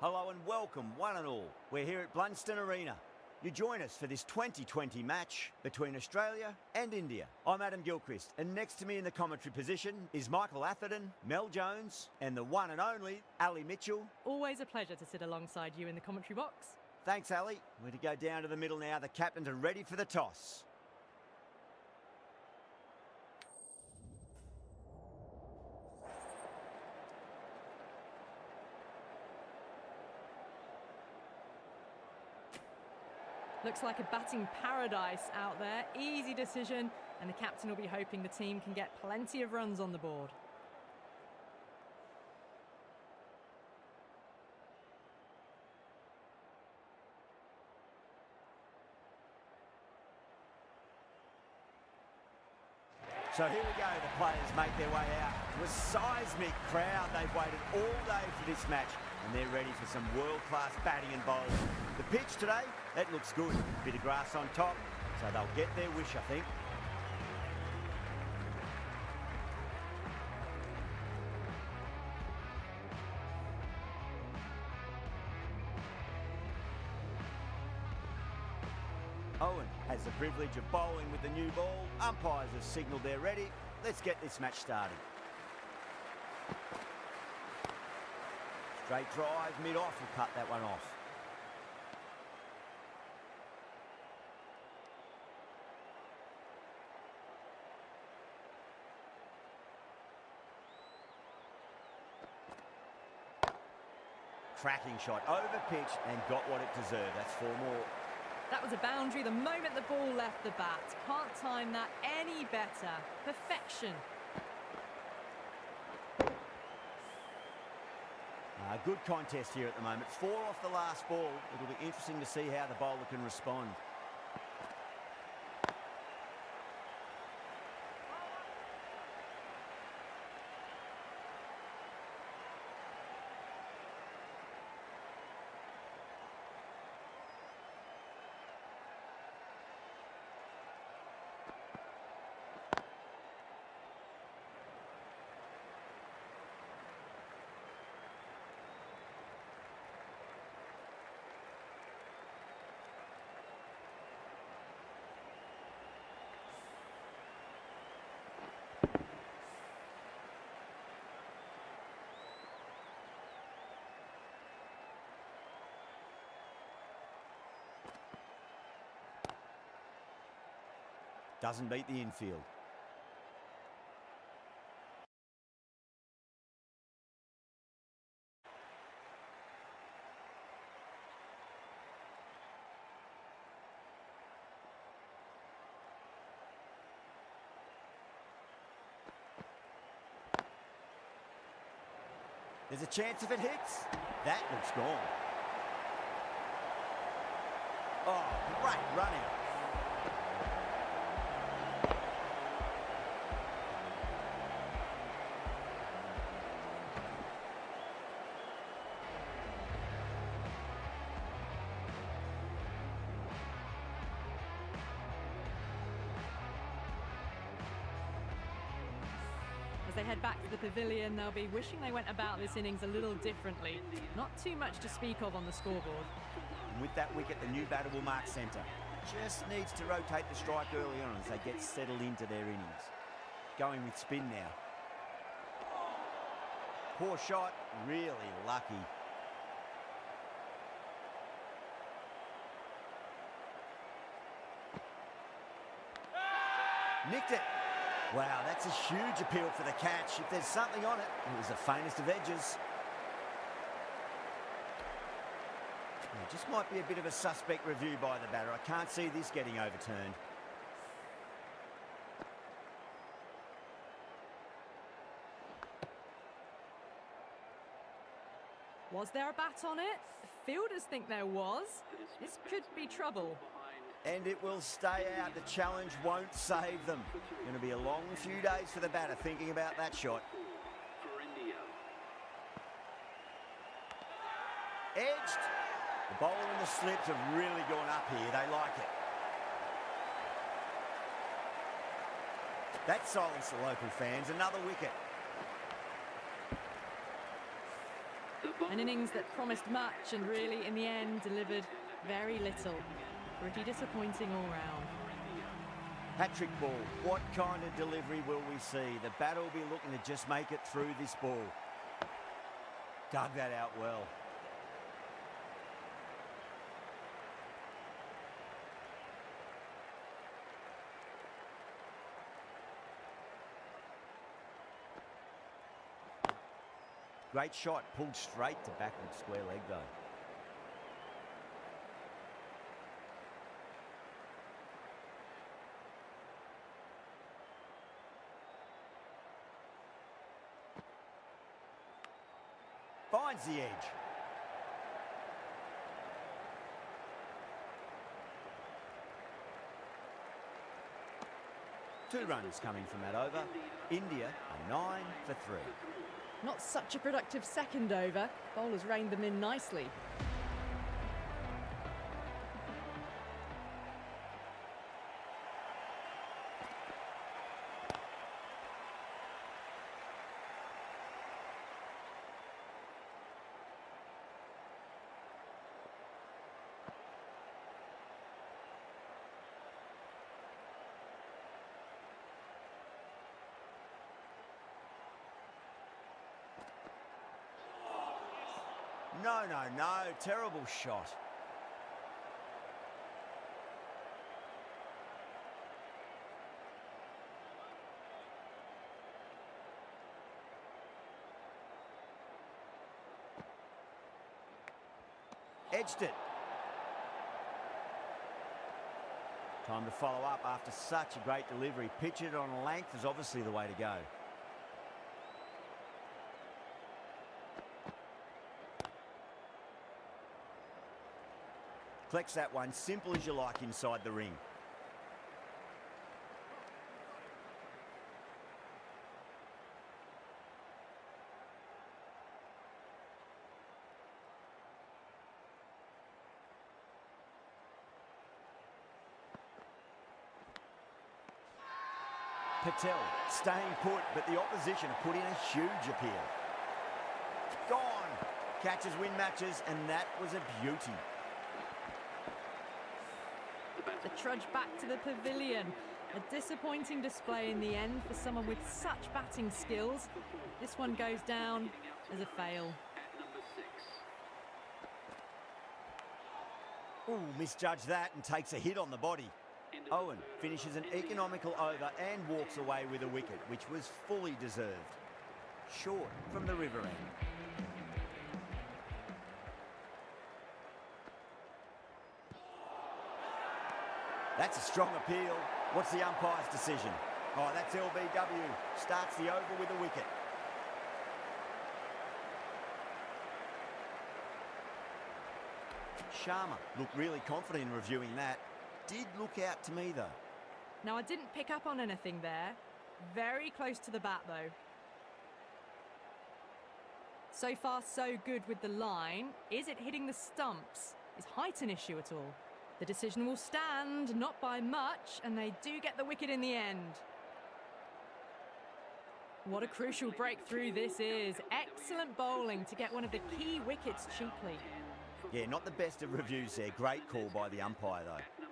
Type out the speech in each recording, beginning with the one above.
Hello and welcome, one and all. We're here at Blunston Arena. You join us for this 2020 match between Australia and India. I'm Adam Gilchrist, and next to me in the commentary position is Michael Atherton, Mel Jones, and the one and only Ali Mitchell. Always a pleasure to sit alongside you in the commentary box. Thanks, Ali. We're to go down to the middle now. The captains are ready for the toss. Looks like a batting paradise out there. Easy decision, and the captain will be hoping the team can get plenty of runs on the board. So here we go, the players make their way out to a seismic crowd. They've waited all day for this match and they're ready for some world-class batting and bowling. The pitch today, that looks good. Bit of grass on top, so they'll get their wish, I think. Owen has the privilege of bowling with the new ball. Umpires have signalled they're ready. Let's get this match started. Straight drive, mid-off, will cut that one off. Cracking shot, over pitch and got what it deserved. That's 4 more. That was a boundary the moment the ball left the bat. Can't time that any better. Perfection. A good contest here at the moment. 4 off the last ball. It'll be interesting to see how the bowler can respond. Doesn't beat the infield. There's a chance if it hits. That looks gone. Oh, great running. As they head back to the pavilion, they'll be wishing they went about this innings a little differently. Not too much to speak of on the scoreboard. And with that wicket, the new batter will mark centre. Just needs to rotate the strike early on as they get settled into their innings. Going with spin now. Poor shot, really lucky. Nicked it. Wow, that's a huge appeal for the catch. If there's something on it, it was the faintest of edges. It just might be a bit of a suspect review by the batter. I can't see this getting overturned. Was there a bat on it? The fielders think there was. This could be trouble. And it will stay out. The challenge won't save them. Going to be a long few days for the batter thinking about that shot. Edged. The bowler and the slips have really gone up here. They like it. That silenced the local fans. Another wicket. The An innings that promised much and really, in the end, delivered very little. Pretty disappointing all round. Hat-trick ball. What kind of delivery will we see? The batter will be looking to just make it through this ball. Dug that out well. Great shot, pulled straight to backward square leg though. Finds the edge. Two runs coming from that over. India are 9 for 3. Not such a productive second over. Bowlers reined them in nicely. No, terrible shot. Edged it. Time to follow up after such a great delivery. Pitch it on length is obviously the way to go. Collects that one, simple as you like inside the ring. Patel staying put, but the opposition put in a huge appeal. Gone. Catches win matches, and that was a beauty. The trudge back to the pavilion. A disappointing display in the end for someone with such batting skills. This one goes down as a fail. Ooh, misjudged that and takes a hit on the body. Owen finishes an economical over and walks away with a wicket, which was fully deserved. Short from the river end. That's a strong appeal. What's the umpire's decision? Oh, that's LBW. Starts the over with a wicket. Sharma looked really confident in reviewing that. Did look out to me, though. Now, I didn't pick up on anything there. Very close to the bat, though. So far, so good with the line. Is it hitting the stumps? Is height an issue at all? The decision will stand, not by much, and they do get the wicket in the end. What a crucial breakthrough this is. Excellent bowling to get one of the key wickets cheaply. Yeah, not the best of reviews there. Great call by the umpire, though.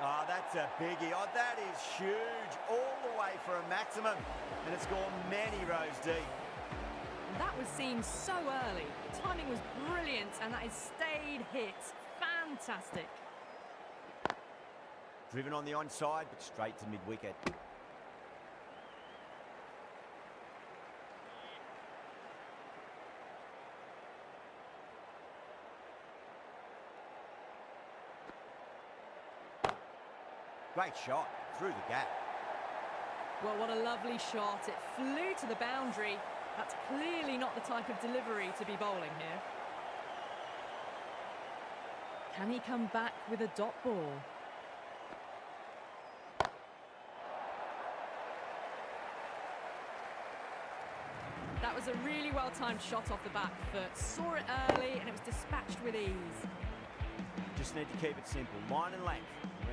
Oh, that's a biggie. Oh, that is huge. All the way for a maximum. And it's gone many rows deep. That was seen so early. The timing was brilliant, and that is stayed hit. Fantastic. Driven on the onside, but straight to mid-wicket. Great shot through the gap. Well, what a lovely shot. It flew to the boundary. That's clearly not the type of delivery to be bowling here. Can he come back with a dot ball? That was a really well-timed shot off the back foot. Saw it early and it was dispatched with ease. Just need to keep it simple. Line and length.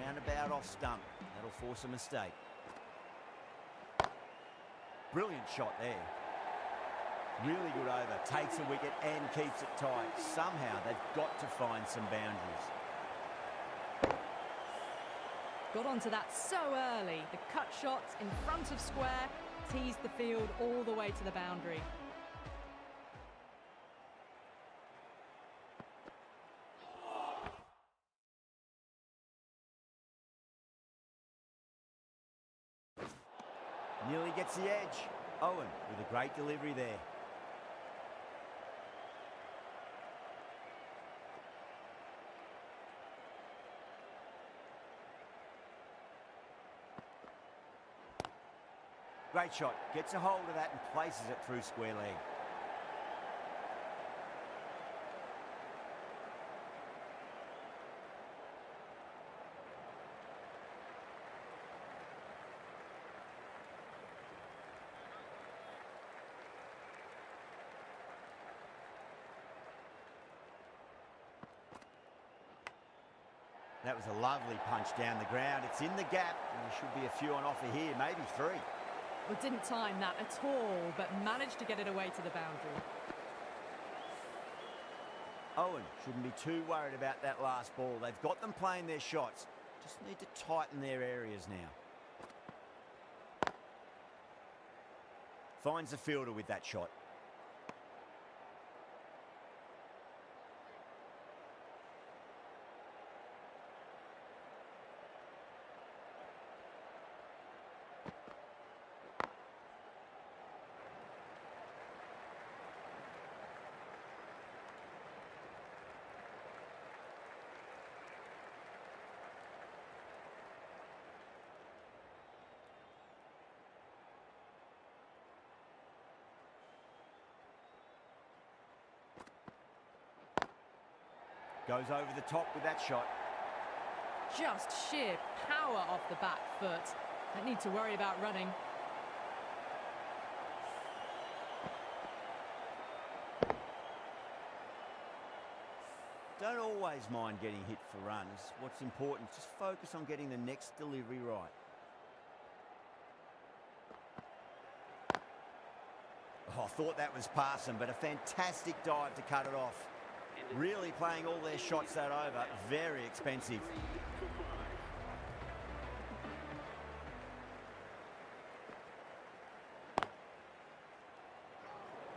Roundabout off stump. That'll force a mistake. Brilliant shot there. Really good over, takes a wicket and keeps it tight. Somehow they've got to find some boundaries. Got onto that so early. The cut shot in front of square teased the field all the way to the boundary. Nearly gets the edge. Owen with a great delivery there. Great shot. Gets a hold of that and places it through square leg. That was a lovely punch down the ground. It's in the gap, and there should be a few on offer here, maybe 3. Well, didn't time that at all, but managed to get it away to the boundary. Owen shouldn't be too worried about that last ball. They've got them playing their shots. Just need to tighten their areas now. Finds the fielder with that shot. Goes over the top with that shot. Just sheer power off the back foot. Don't need to worry about running. Don't always mind getting hit for runs. What's important is just focus on getting the next delivery right. Oh, I thought that was passing, but a fantastic dive to cut it off. Really playing all their shots that over. Very expensive.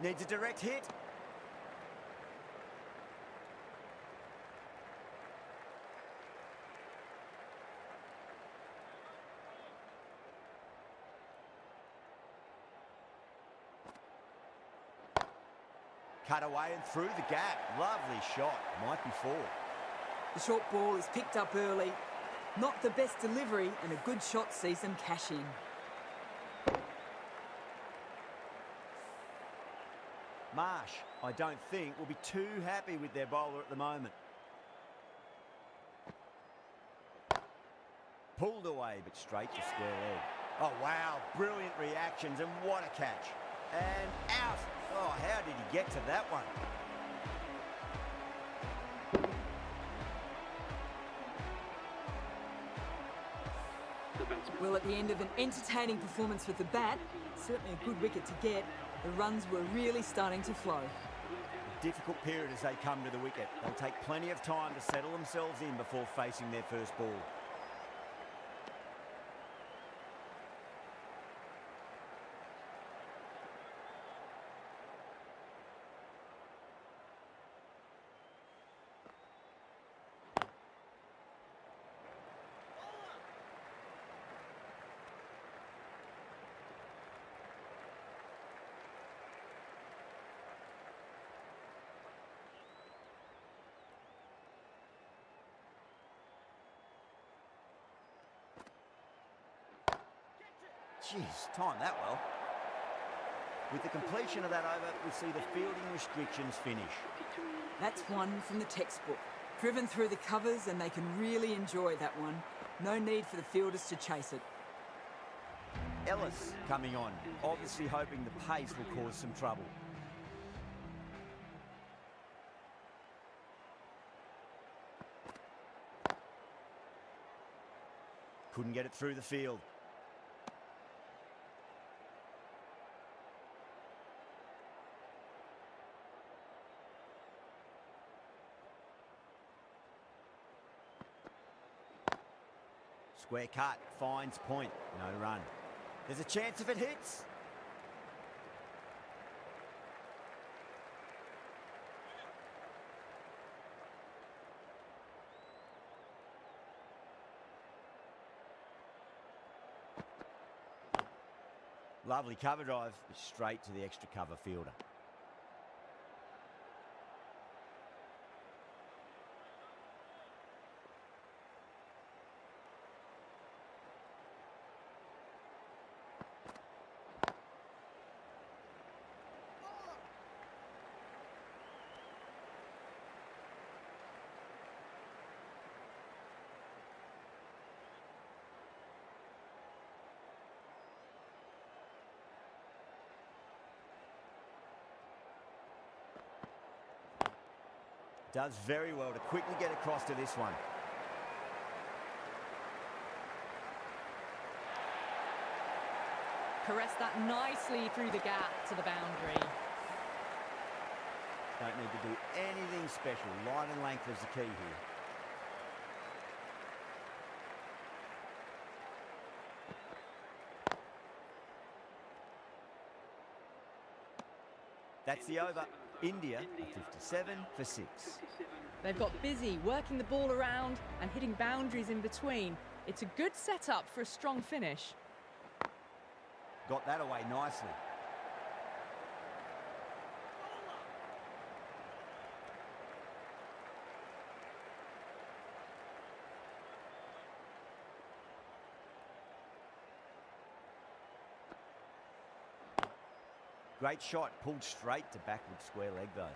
Needs a direct hit. Cut away and through the gap. Lovely shot. Might be 4. The short ball is picked up early. Not the best delivery, and a good shot sees them cash in. Marsh, I don't think, will be too happy with their bowler at the moment. Pulled away, but straight to square leg. Oh, wow. Brilliant reactions, and what a catch. And out. Oh, how did he get to that one? Well, at the end of an entertaining performance with the bat, certainly a good wicket to get, the runs were really starting to flow. A difficult period as they come to the wicket. They'll take plenty of time to settle themselves in before facing their first ball. Jeez, timed that well. With the completion of that over, we see the fielding restrictions finish. That's one from the textbook. Driven through the covers, and they can really enjoy that one. No need for the fielders to chase it. Ellis coming on, obviously hoping the pace will cause some trouble. Couldn't get it through the field. Square cut, finds point, no run. There's a chance if it hits. Lovely cover drive, straight to the extra cover fielder. Does very well to quickly get across to this one. Caress that nicely through the gap to the boundary. Don't need to do anything special. Line and length is the key here. That's the over. India are 57 for 6. They've got busy working the ball around and hitting boundaries in between. It's a good setup for a strong finish. Got that away nicely. Great shot, pulled straight to backward square leg though.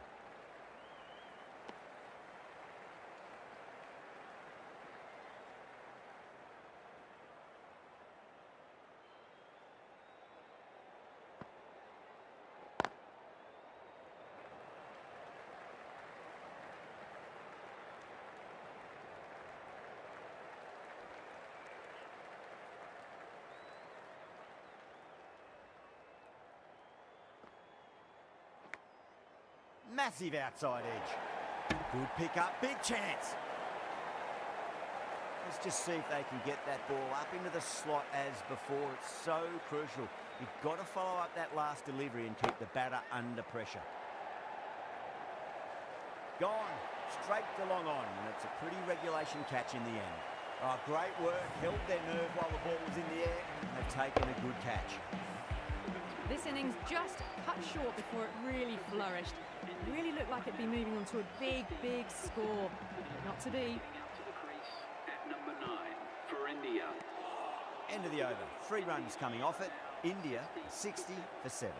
Massive outside edge. Good pick up, big chance. Let's just see if they can get that ball up into the slot as before. It's so crucial. You've got to follow up that last delivery and keep the batter under pressure. Gone, straight to long on, and it's a pretty regulation catch in the end. Oh, great work, held their nerve while the ball was in the air, and they've taken a good catch. This innings just cut short before it really flourished. It really looked like it'd be moving on to a big, big score. Not to be. At number 9 for India. End of the over. 3 runs coming off it. India 60 for 7.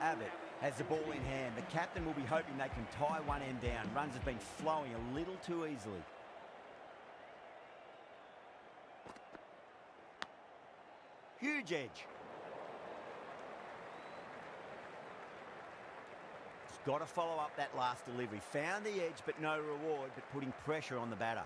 Abbott has the ball in hand. The captain will be hoping they can tie one end down. Runs have been flowing a little too easily. Huge edge. Got to follow up that last delivery. Found the edge, but no reward, but putting pressure on the batter.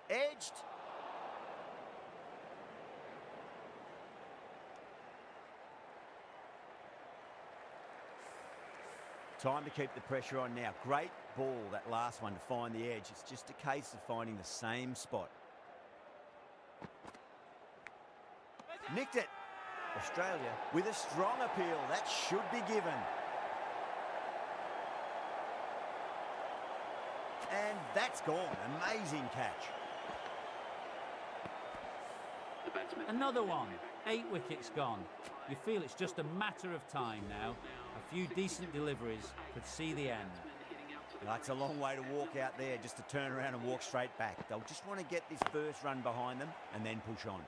Edged. Time to keep the pressure on now. Great ball, that last one, to find the edge. It's just a case of finding the same spot. Nicked it. Australia with a strong appeal. That should be given. And that's gone. Amazing catch. Another one. 8 wickets gone. You feel it's just a matter of time now. A few decent deliveries could see the end. That's a long way to walk out there, just to turn around and walk straight back. They'll just want to get this first run behind them and then push on.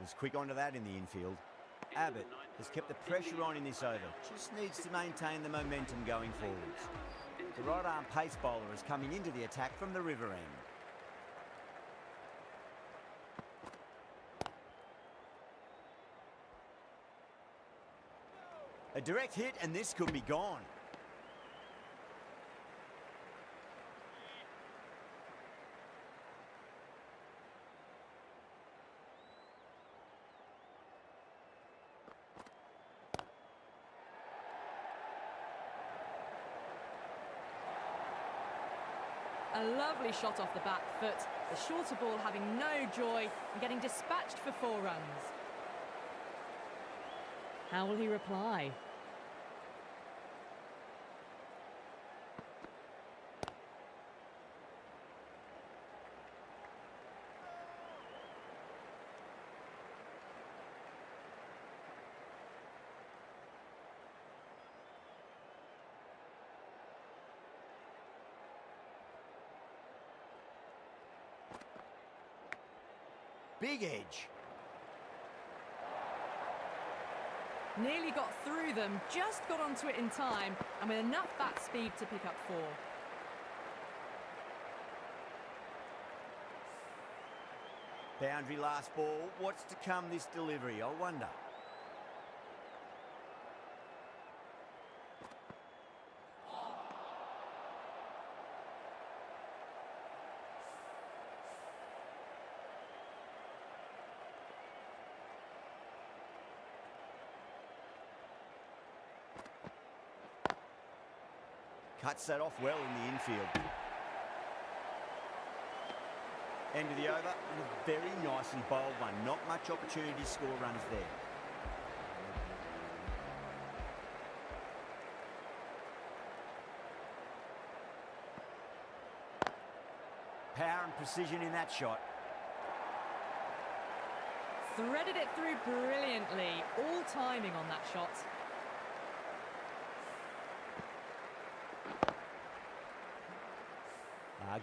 Was quick onto that in the infield. Abbott has kept the pressure on in this over. Just needs to maintain the momentum going forwards. The right-arm pace bowler is coming into the attack from the river end. A direct hit and this could be gone. A lovely shot off the back foot. The shorter ball having no joy and getting dispatched for 4 runs. How will he reply? Big edge. Nearly got through them, just got onto it in time, and with enough bat speed to pick up 4. Boundary last ball. What's to come this delivery, I wonder? Cuts that off well in the infield. End of the over, and a very nicely bowled one. Not much opportunity to score runs there. Power and precision in that shot. Threaded it through brilliantly. All timing on that shot.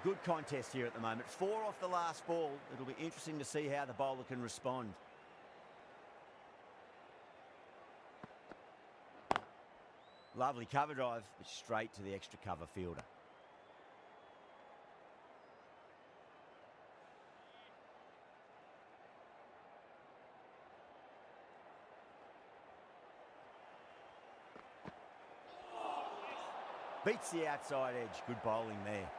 Good contest here at the moment. 4 off the last ball. It'll be interesting to see how the bowler can respond. Lovely cover drive, but straight to the extra cover fielder. Beats the outside edge. Good bowling there.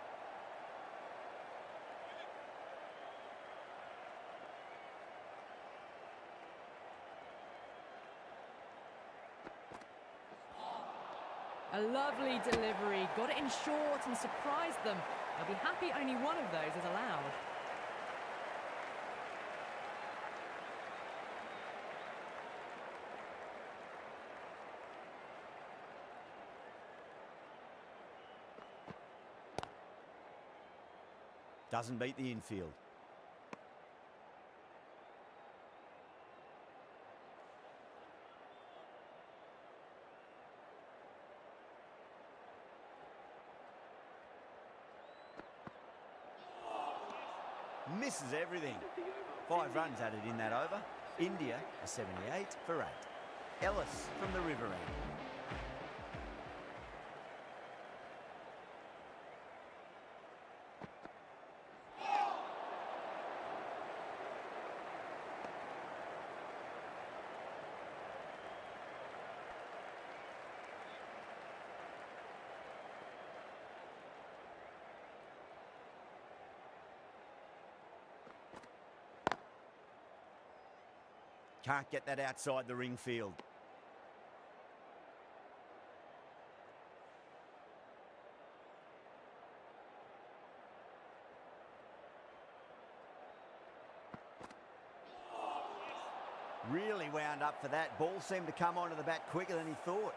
A lovely delivery, got it in short and surprised them. They'll be happy only one of those is allowed. Doesn't beat the infield. Misses everything. 5 runs added in that over. India a 78 for 8. Ellis from the river end. Can't get that outside the ring field. Really wound up for that. Ball seemed to come onto the bat quicker than he thought.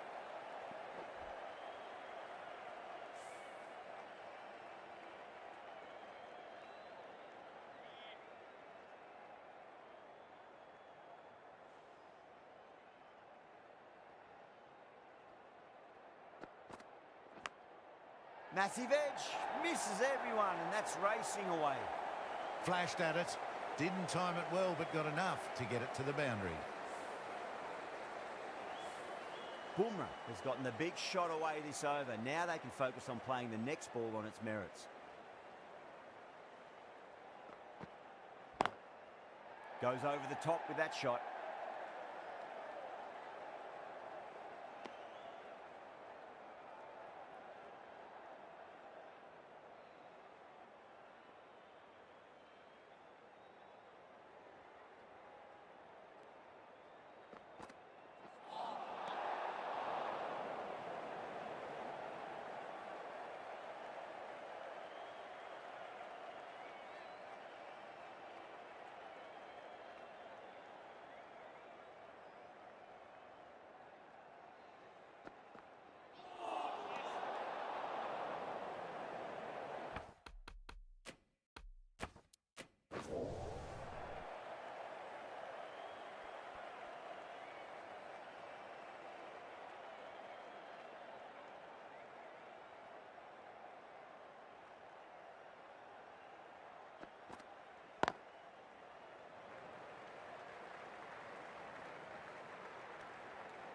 Massive edge, misses everyone, and that's racing away. Flashed at it, didn't time it well, but got enough to get it to the boundary. Bumrah has gotten the big shot away this over. Now they can focus on playing the next ball on its merits. Goes over the top with that shot.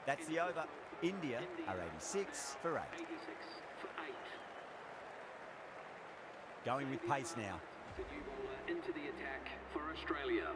That's the over. India are 86 for 8. 86 for 8. Going with pace now. The new bowler into the attack for Australia.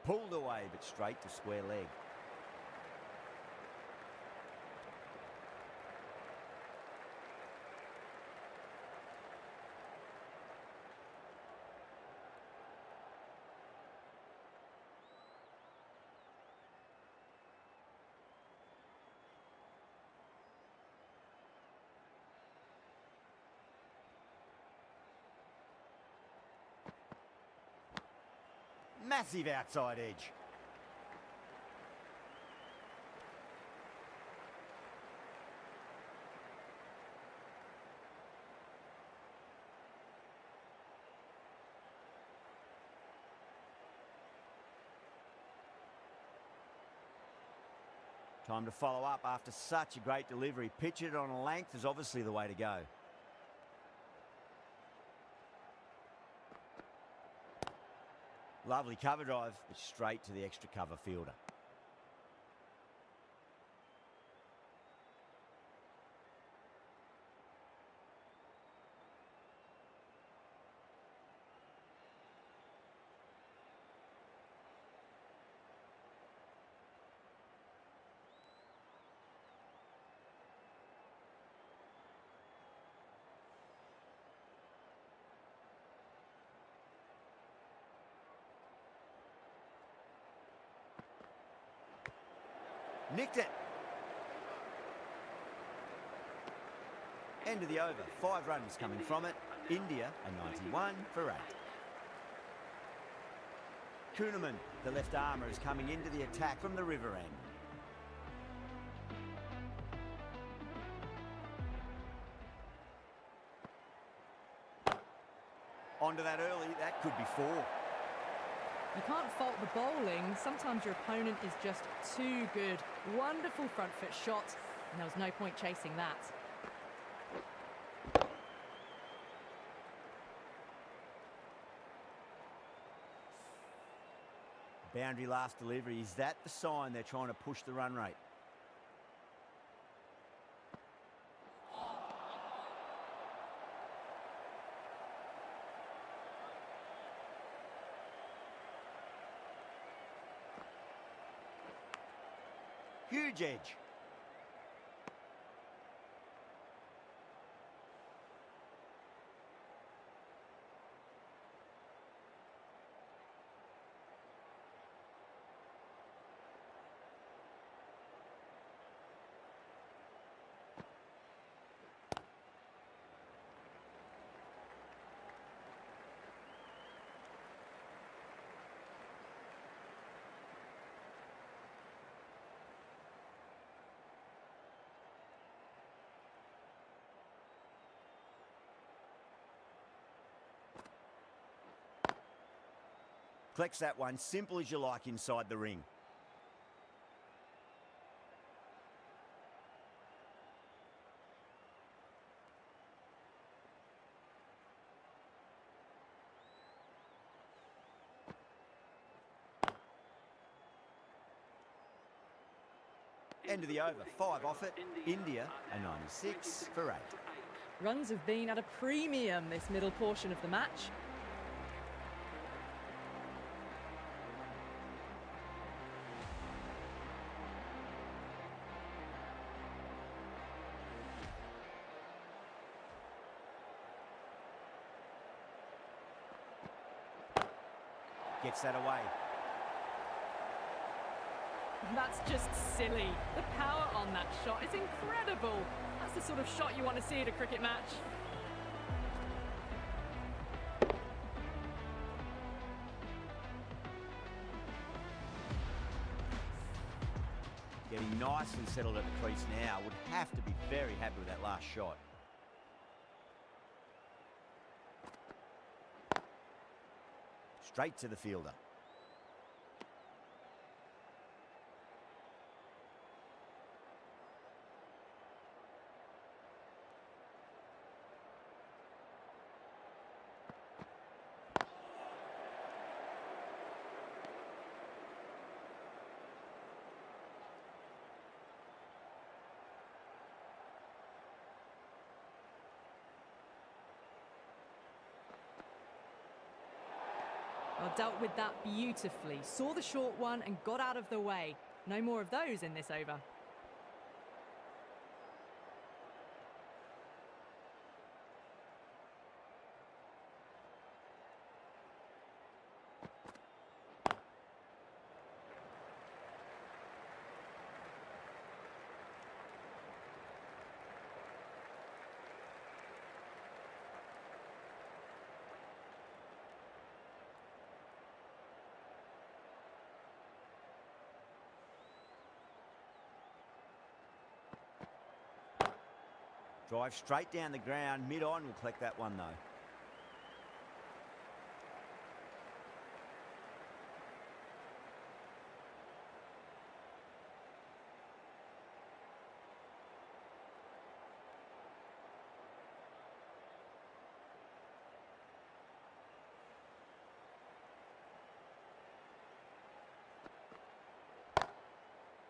Pulled away, but straight to square leg. Massive outside edge. Time to follow up after such a great delivery. Pitch it on a length is obviously the way to go. Lovely cover drive, but straight to the extra cover fielder. Nicked it. End of the over. 5 runs coming from it. India are 91 for 8. Kuhnemann, the left armour, is coming into the attack from the river end. Onto that early. That could be 4. You can't fault the bowling. Sometimes your opponent is just too good. Wonderful front foot shot, and there was no point chasing that. Boundary last delivery. Is that the sign they're trying to push the run rate? Huge edge. Collects that one, simple as you like inside the ring. End of the over, 5 off it. India, a 96 for 8. Runs have been at a premium this middle portion of the match. Gets that away. That's just silly. The power on that shot is incredible. That's the sort of shot you want to see at a cricket match. Getting nice and settled at the crease now. Would have to be very happy with that last shot. Straight to the fielder. Well, dealt with that beautifully. Saw the short one and got out of the way. No more of those in this over. Drive straight down the ground, mid-on will collect that one though.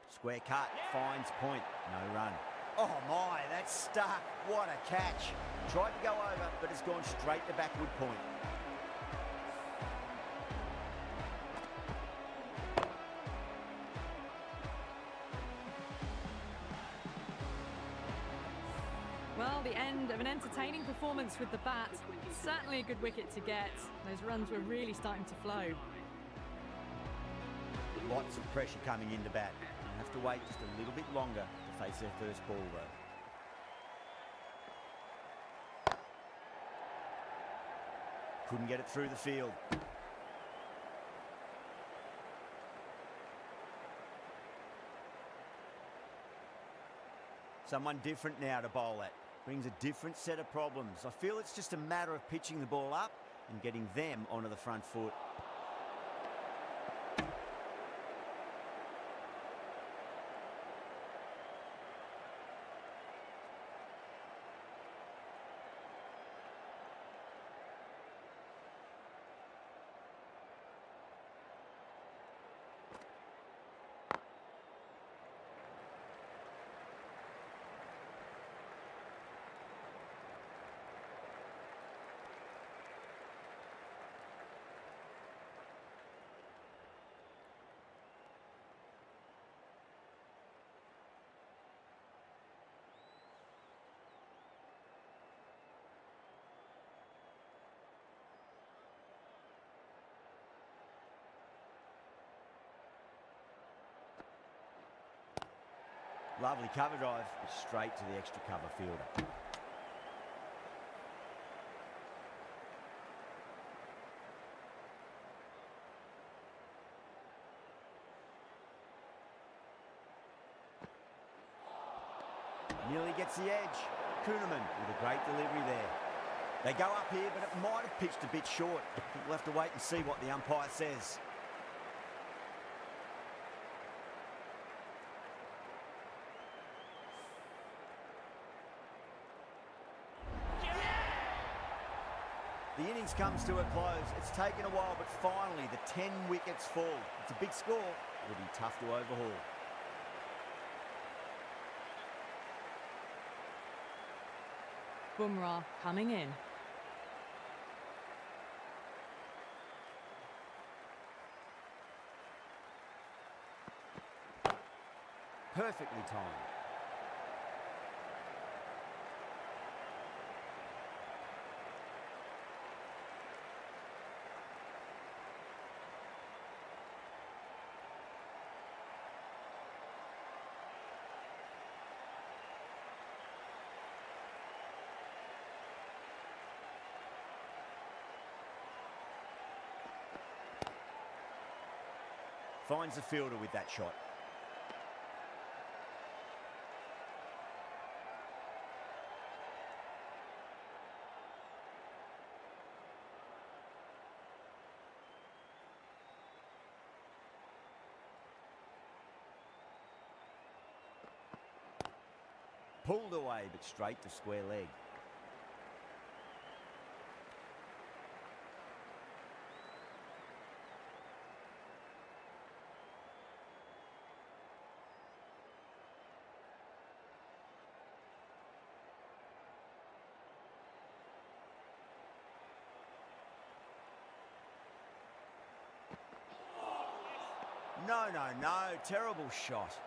Square cut, finds point, no run. Oh my, that's stuck. What a catch. Tried to go over, but it's gone straight to backward point. Well, the end of an entertaining performance with the bat. Certainly a good wicket to get. Those runs were really starting to flow. Lots of pressure coming into bat. They'll have to wait just a little bit longer to face their first ball though. Couldn't get it through the field. Someone different now to bowl at. Brings a different set of problems. I feel it's just a matter of pitching the ball up and getting them onto the front foot. Lovely cover drive, but straight to the extra cover fielder. Nearly gets the edge. Kuhneman with a great delivery there. They go up here, but it might have pitched a bit short. We'll have to wait and see what the umpire says. The innings comes to a close. It's taken a while, but finally the 10 wickets fall. It's a big score. It'll be tough to overhaul. Bumrah coming in. Perfectly timed. Finds the fielder with that shot. Pulled away, but straight to square leg. No, no, no. Terrible shot.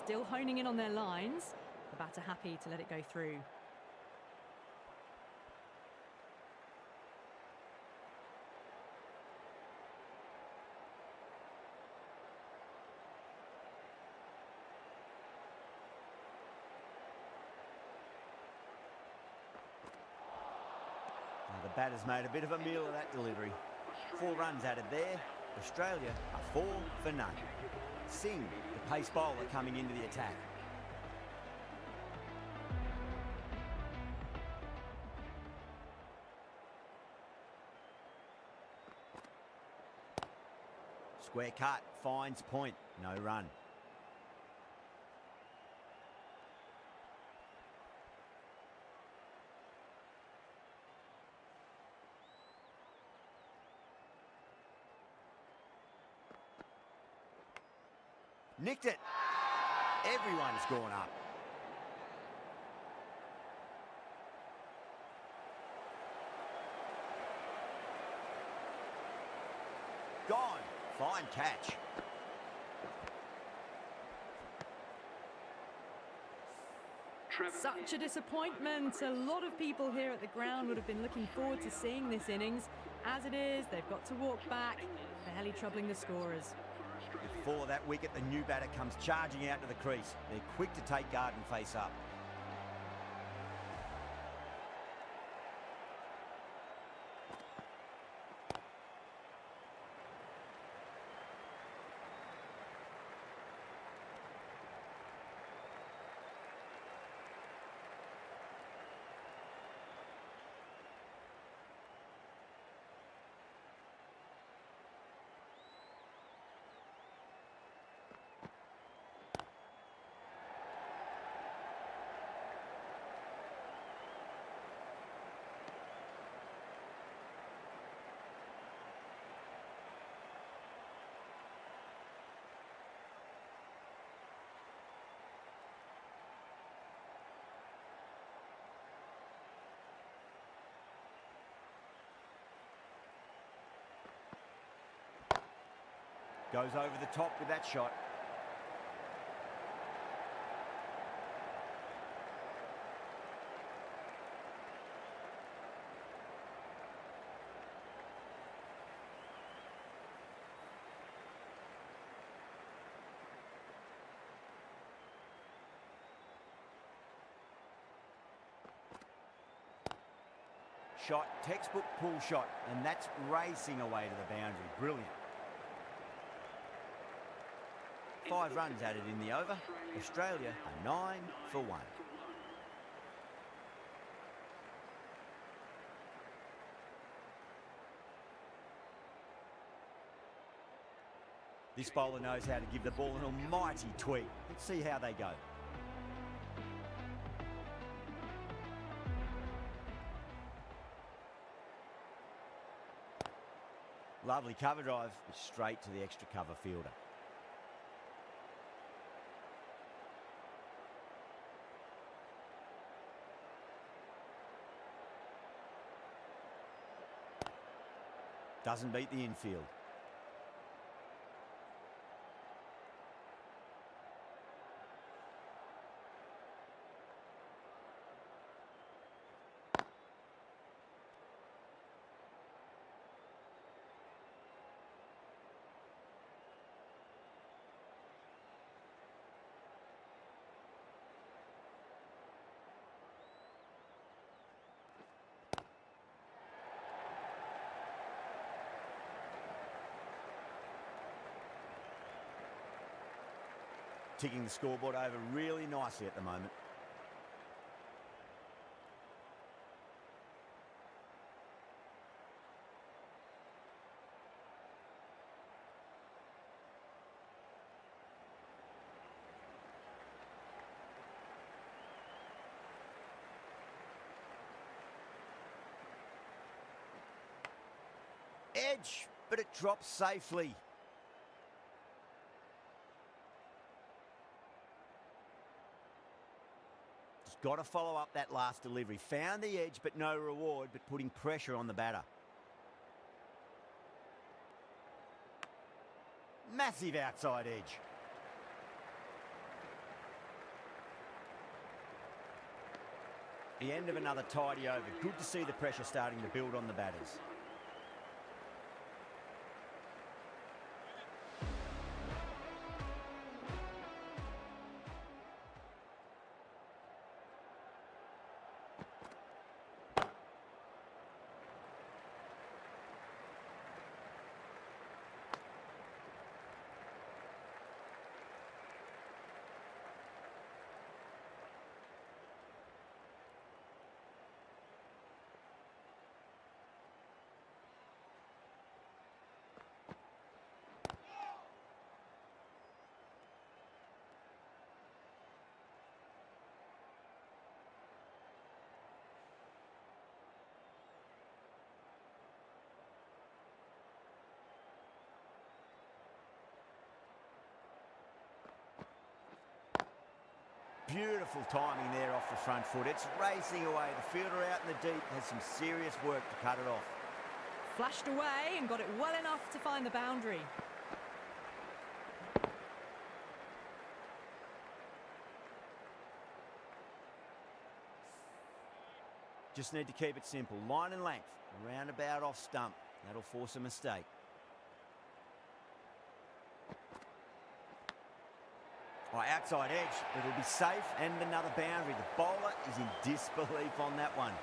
Still honing in on their lines. The batter happy to let it go through. Now the batter's made a bit of a meal of that delivery. 4 runs added there. Australia are 4 for none. Singh, the pace bowler, coming into the attack. Square cut, finds point, no run. Nicked it. Everyone's gone up. Gone. Fine catch. Such a disappointment. A lot of people here at the ground would have been looking forward to seeing this innings. As it is, they've got to walk back, barely troubling the scorers. Before that wicket, the new batter comes charging out to the crease. They're quick to take guard and face up. Goes over the top with that shot. Shot, textbook pull shot, and that's racing away to the boundary. Brilliant. 5 runs added in the over. Australia are 9 for 1. This bowler knows how to give the ball an almighty tweak. Let's see how they go. Lovely cover drive, but straight to the extra cover fielder. Doesn't beat the infield. Ticking the scoreboard over really nicely at the moment. Edge, but it drops safely. Got to follow up that last delivery. Found the edge, but no reward, but putting pressure on the batter. Massive outside edge. The end of another tidy over. Good to see the pressure starting to build on the batters. Beautiful timing there off the front foot. It's racing away. The fielder out in the deep has some serious work to cut it off. Flashed away and got it well enough to find the boundary. Just need to keep it simple. Line and length. Roundabout off stump. That'll force a mistake. Oh, outside edge, but it'll be safe and another boundary. The bowler is in disbelief on that one.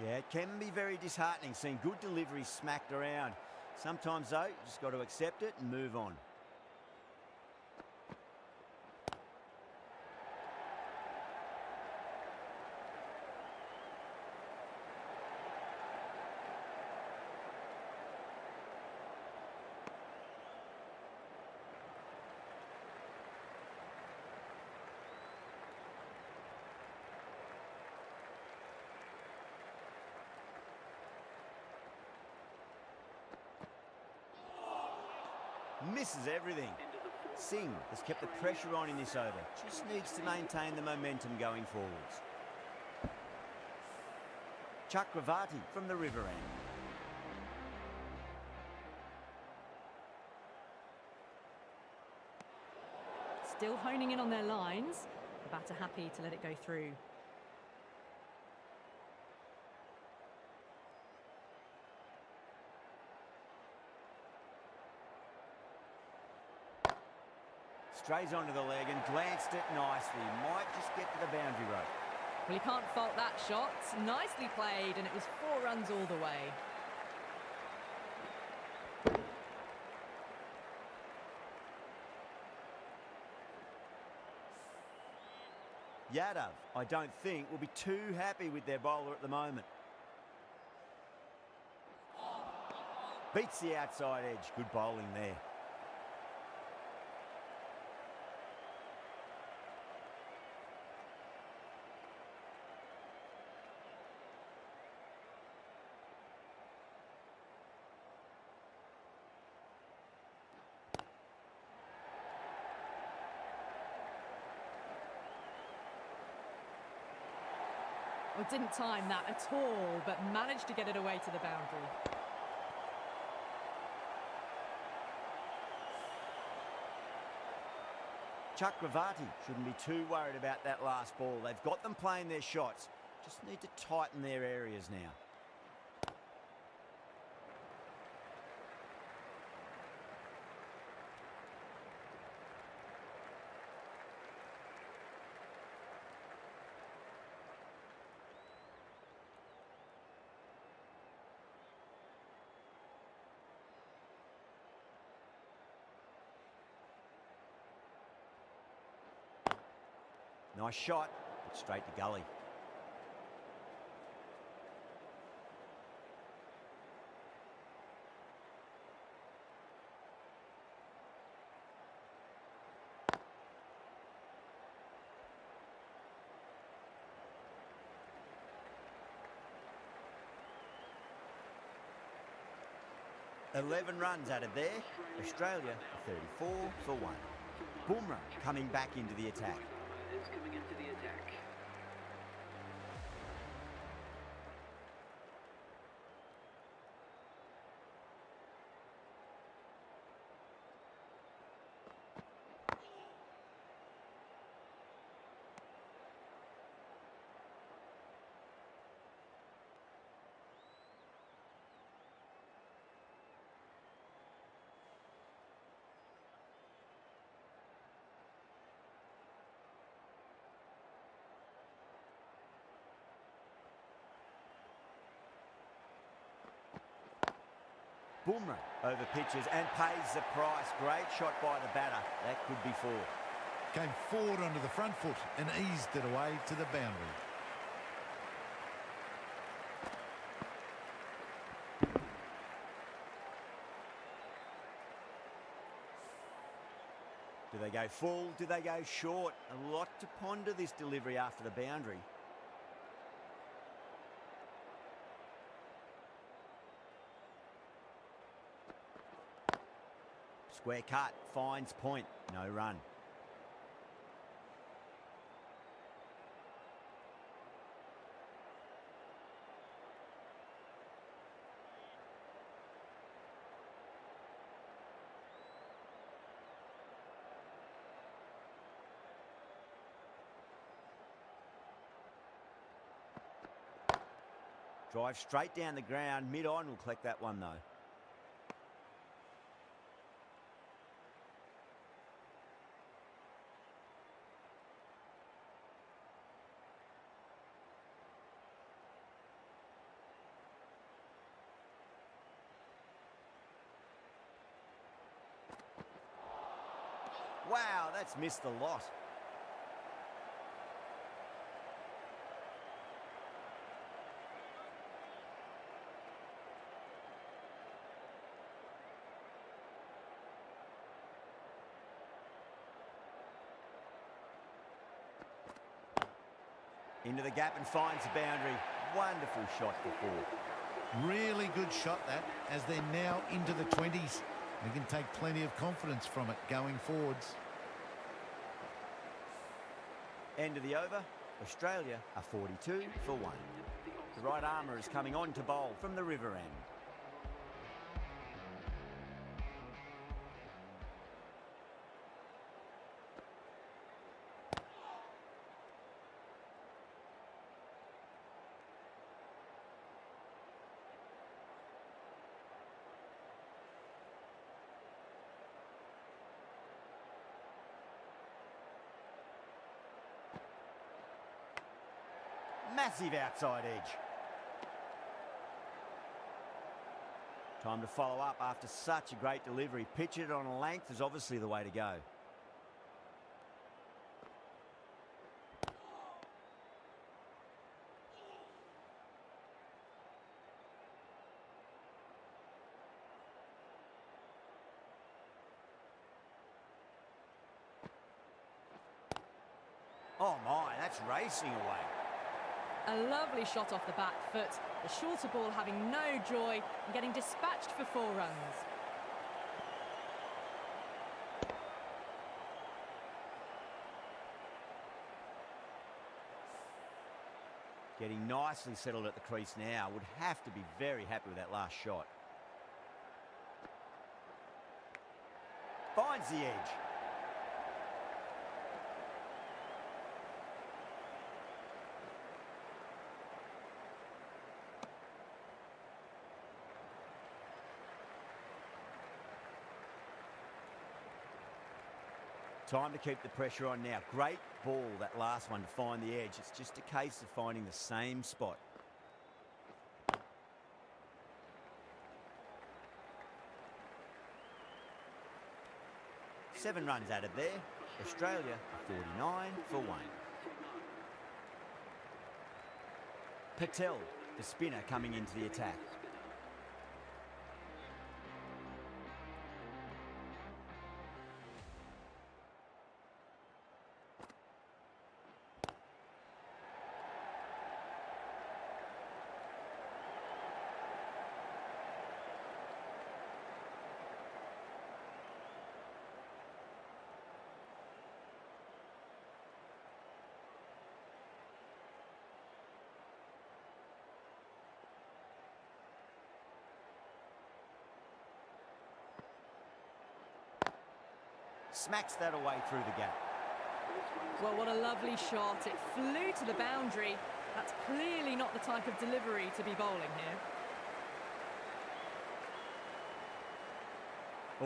Yeah, it can be very disheartening seeing good deliveries smacked around. Sometimes, though, you just got to accept it and move on. Misses everything. Into the Singh has kept the pressure on in this over. Just needs to maintain the momentum going forwards. Chakravarti from the river end. Still honing in on their lines. The batter happy to let it go through. Strays onto the leg and glanced it nicely. Might just get to the boundary rope. Well, you can't fault that shot. Nicely played, and it was 4 runs all the way. Yadav, I don't think, will be too happy with their bowler at the moment. Beats the outside edge. Good bowling there. Well, didn't time that at all, but managed to get it away to the boundary. Chakravarti shouldn't be too worried about that last ball. They've got them playing their shots. Just need to tighten their areas now. Nice shot, but straight to gully. "11 runs added there. Australia 34 for 1. Bumrah coming back into the attack. Is coming into the attack. Bumrah over pitches and pays the price. Great shot by the batter. That could be 4. Came forward onto the front foot and eased it away to the boundary. Do they go full? Do they go short? A lot to ponder this delivery after the boundary. Square cut, finds point, no run. Drive straight down the ground, mid-on will collect that one though. Wow, that's missed the lot. Into the gap and finds the boundary. Wonderful shot for 4. Really good shot that, as they're now into the 20s. He can take plenty of confidence from it going forwards. End of the over. Australia are 42 for 1. The right armour is coming on to bowl from the river end. Massive outside edge. Time to follow up after such a great delivery. Pitch it on a length is obviously the way to go. Oh my, that's racing away. A lovely shot off the back foot. The shorter ball having no joy and getting dispatched for 4 runs. Getting nicely settled at the crease now. Would have to be very happy with that last shot. Finds the edge. Time to keep the pressure on now. Great ball, that last one, to find the edge. It's just a case of finding the same spot. Seven runs added there. Australia 49 for 1. Patel, the spinner, coming into the attack. Smacks that away through the gap. Well, what a lovely shot. It flew to the boundary. That's clearly not the type of delivery to be bowling here.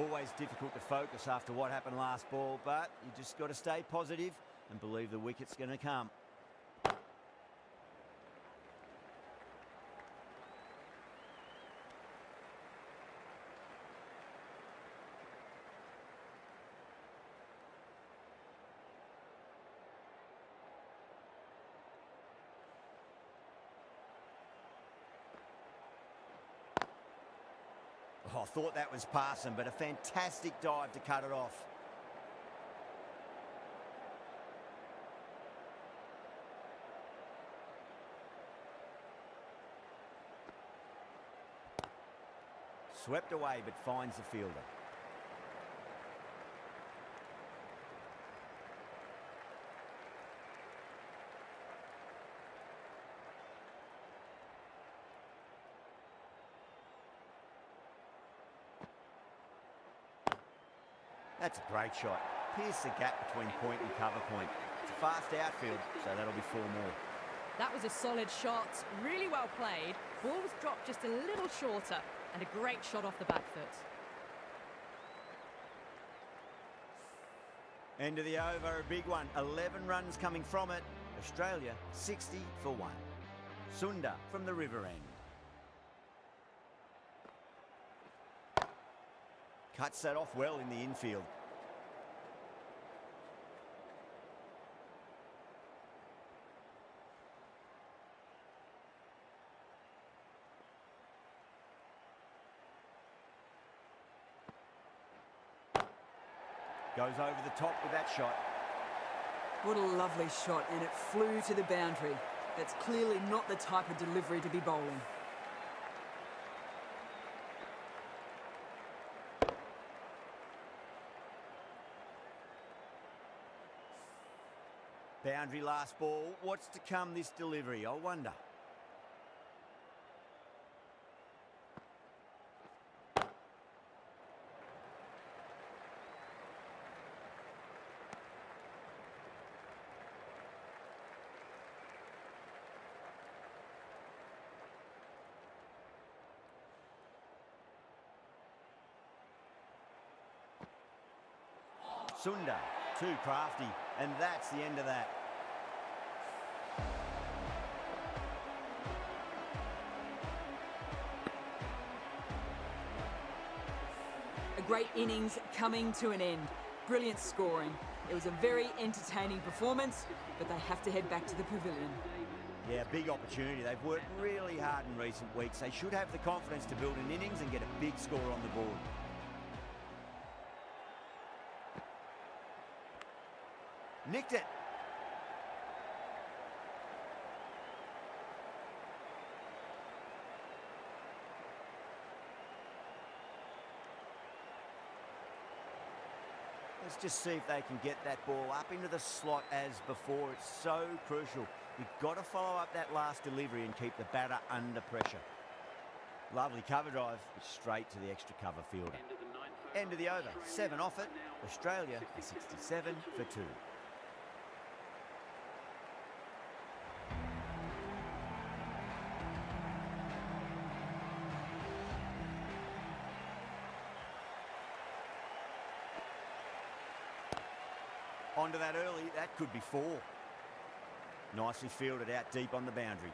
Always difficult to focus after what happened last ball, but you just got to stay positive and believe the wicket's going to come. Oh, I thought that was passing, but a fantastic dive to cut it off. Swept away, but finds the fielder. That's a great shot. Pierce the gap between point and cover point. It's a fast outfield, so that'll be 4 more. That was a solid shot, really well played. Ball was dropped just a little shorter, and a great shot off the back foot. End of the over, a big one. 11 runs coming from it. Australia 60 for 1. Sunda from the river end. Cuts that off well in the infield. Goes over the top with that shot. What a lovely shot, and it flew to the boundary. That's clearly not the type of delivery to be bowling. Boundary last ball. What's to come this delivery, I wonder? Sunda, too crafty, and that's the end of that. A great innings coming to an end. Brilliant scoring. It was a very entertaining performance, but they have to head back to the pavilion. Yeah, big opportunity. They've worked really hard in recent weeks. They should have the confidence to build an innings and get a big score on the board. Nicked it. Let's just see if they can get that ball up into the slot as before. It's so crucial. You've got to follow up that last delivery and keep the batter under pressure. Lovely cover drive, straight to the extra cover fielder. End of the over, 7 off it. Australia are 67 for 2. Onto that early, that could be 4. Nicely fielded out deep on the boundary.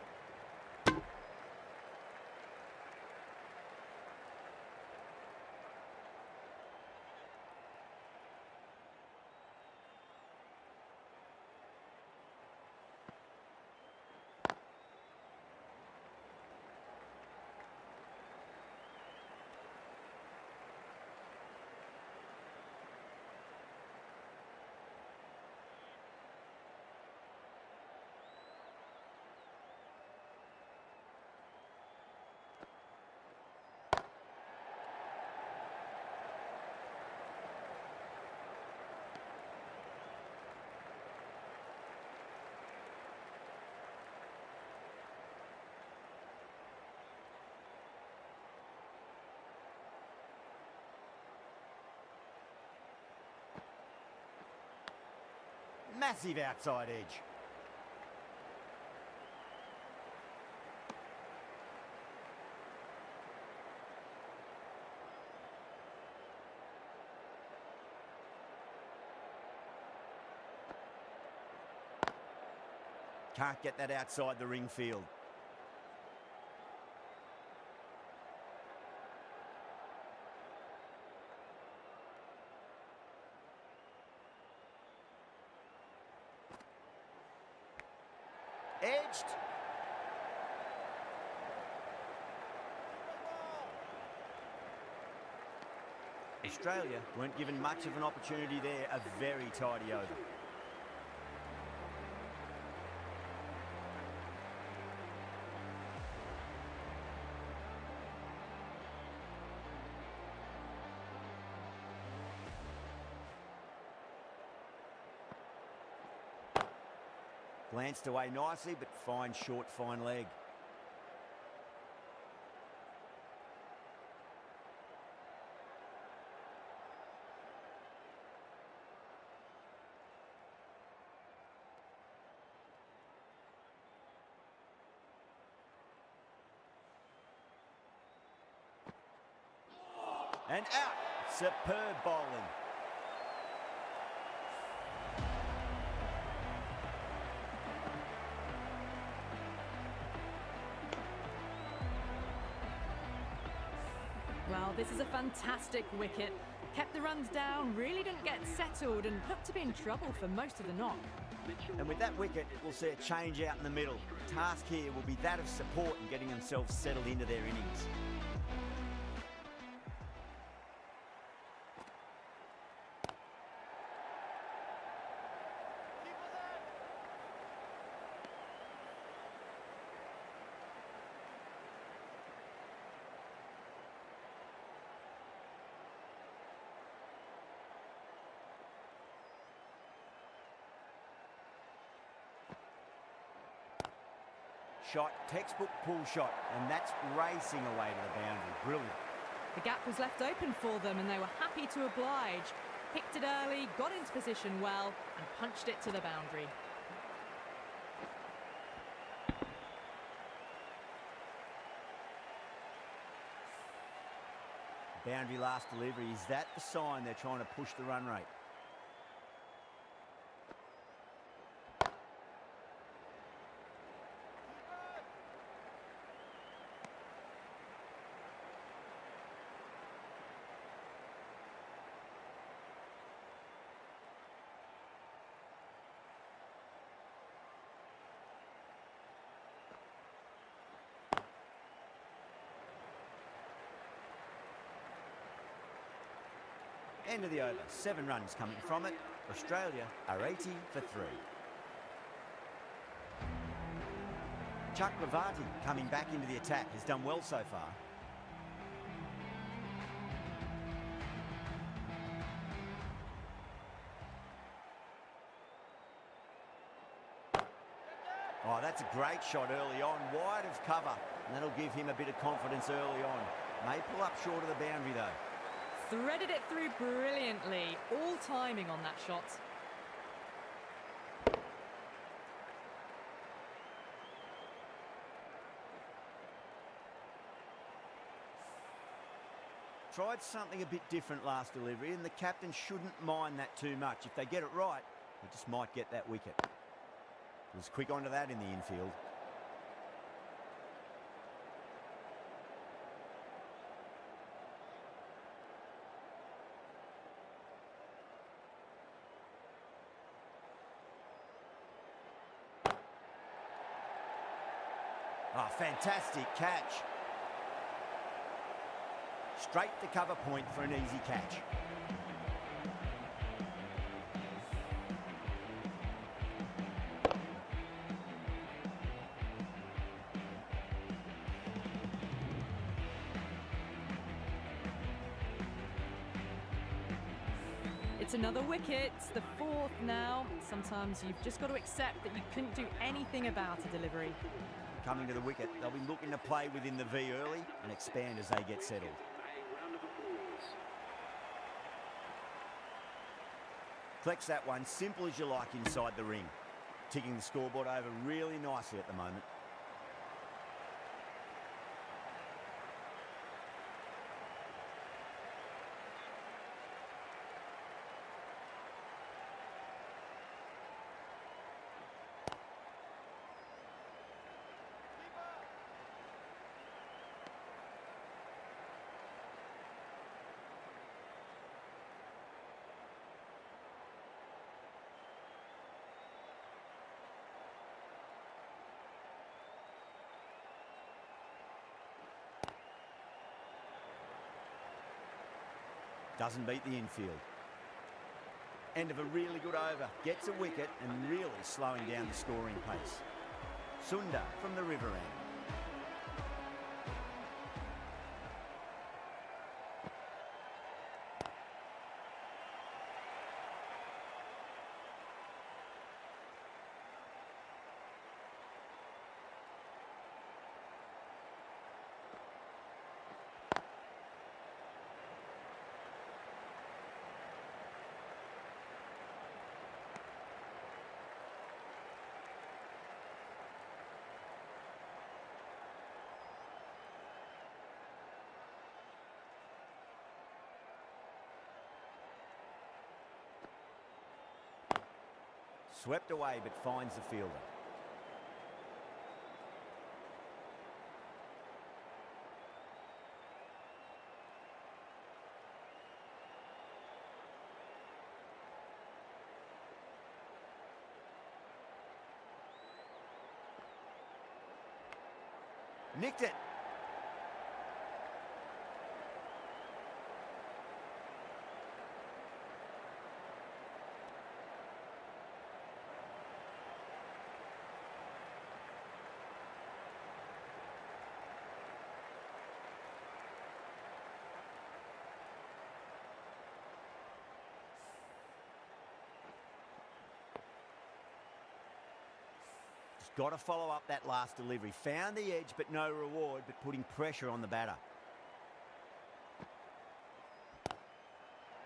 Massive outside edge. Can't get that outside the ring field. Edged. Australia weren't given much of an opportunity there. A very tidy over. Glanced away nicely, but fine short, fine leg. And out. Superb bowling. Well, this is a fantastic wicket. Kept the runs down, really didn't get settled and looked to be in trouble for most of the knock. And with that wicket, we'll see a change out in the middle. The task here will be that of support and getting themselves settled into their innings. shot, textbook pull shot, and that's racing away to the boundary. Brilliant. The gap was left open for them and they were happy to oblige. Picked it early, got into position well, and punched it to the boundary. Boundary last delivery. Is that the sign they're trying to push the run rate? End of the over. 7 runs coming from it. Australia are 80 for 3. Chakravarti coming back into the attack has done well so far. Oh, that's a great shot early on, wide of cover, and that'll give him a bit of confidence early on. May pull up short of the boundary though. Threaded it through brilliantly. All timing on that shot. Tried something a bit different last delivery, and the captain shouldn't mind that too much. If they get it right, they just might get that wicket. Was quick onto that in the infield. Oh, fantastic catch. Straight to cover point for an easy catch. It's another wicket, the 4th now. Sometimes you've just got to accept that you couldn't do anything about a delivery. Coming to the wicket, they'll be looking to play within the V early and expand as they get settled. A round of applause. Collects that one, simple as you like inside the ring. Ticking the scoreboard over really nicely at the moment. Doesn't beat the infield. End of a really good over. Gets a wicket and really slowing down the scoring pace. Sundar from the river end. Swept away but finds the fielder. Nicked it. got to follow up that last delivery. Found the edge, but no reward, but putting pressure on the batter.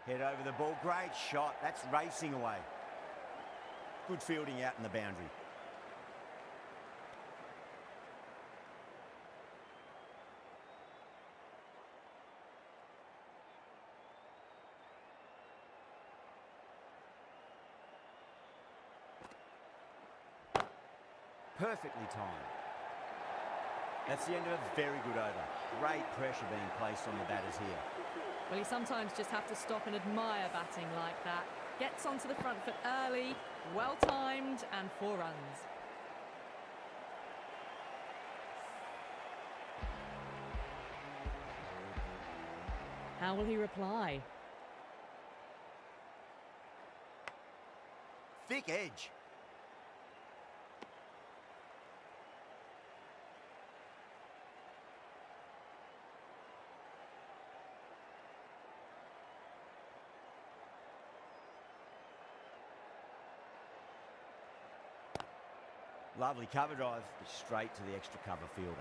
Head over the ball. Great shot. That's racing away. Good fielding out in the boundary. Perfectly timed. That's the end of a very good over. Great pressure being placed on the batters here. Well, you sometimes just have to stop and admire batting like that. Gets onto the front foot early, well timed, and 4 runs. How will he reply? Thick edge. Lovely cover drive, straight to the extra cover fielder.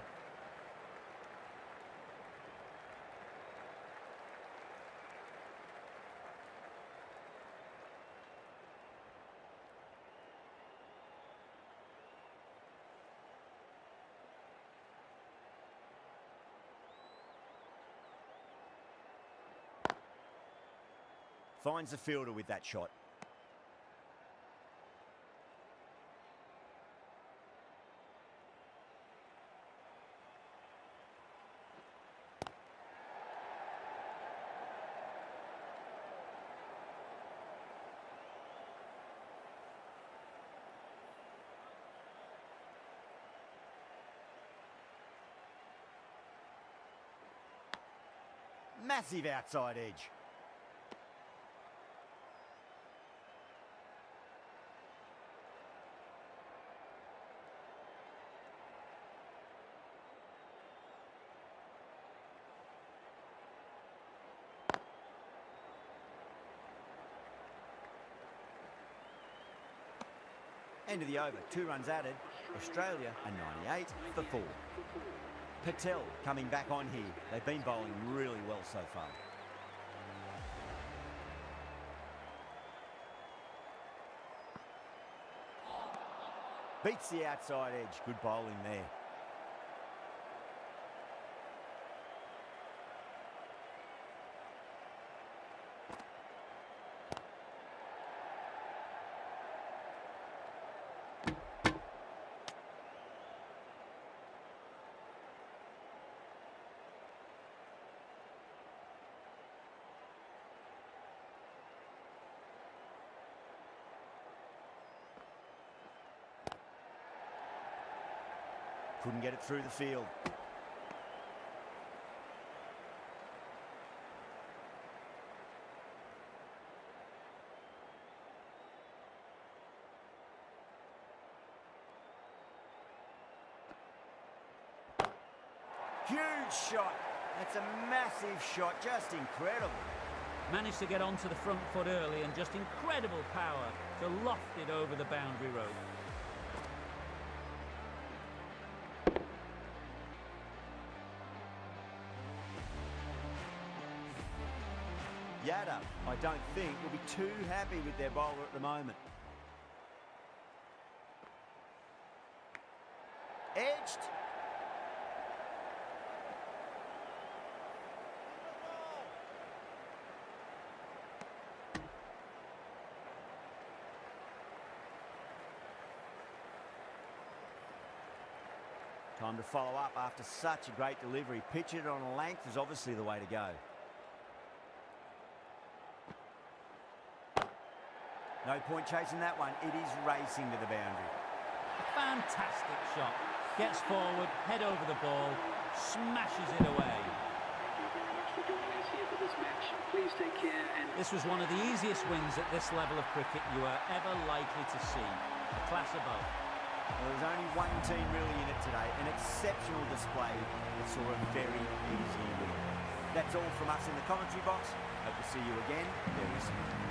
Finds the fielder with that shot. Massive outside edge. End of the over, 2 runs added. Australia a 98 for 4. Patel coming back on here. They've been bowling really well so far. Beats the outside edge. Good bowling there. Couldn't get it through the field. Huge shot. That's a massive shot. Just incredible. Managed to get onto the front foot early and just incredible power to loft it over the boundary rope. Yada, I don't think, will be too happy with their bowler at the moment. Edged. Time to follow up after such a great delivery. Pitch it on a length is obviously the way to go. No point chasing that one. It is racing to the boundary. Fantastic shot. Gets forward, head over the ball, smashes it away. Thank you very much for joining us here for this match. Please take care and... This was one of the easiest wins at this level of cricket you are ever likely to see. A class above. Well, there was only one team really in it today. An exceptional display that saw a very easy win. That's all from us in the commentary box. Hope to see you again very soon.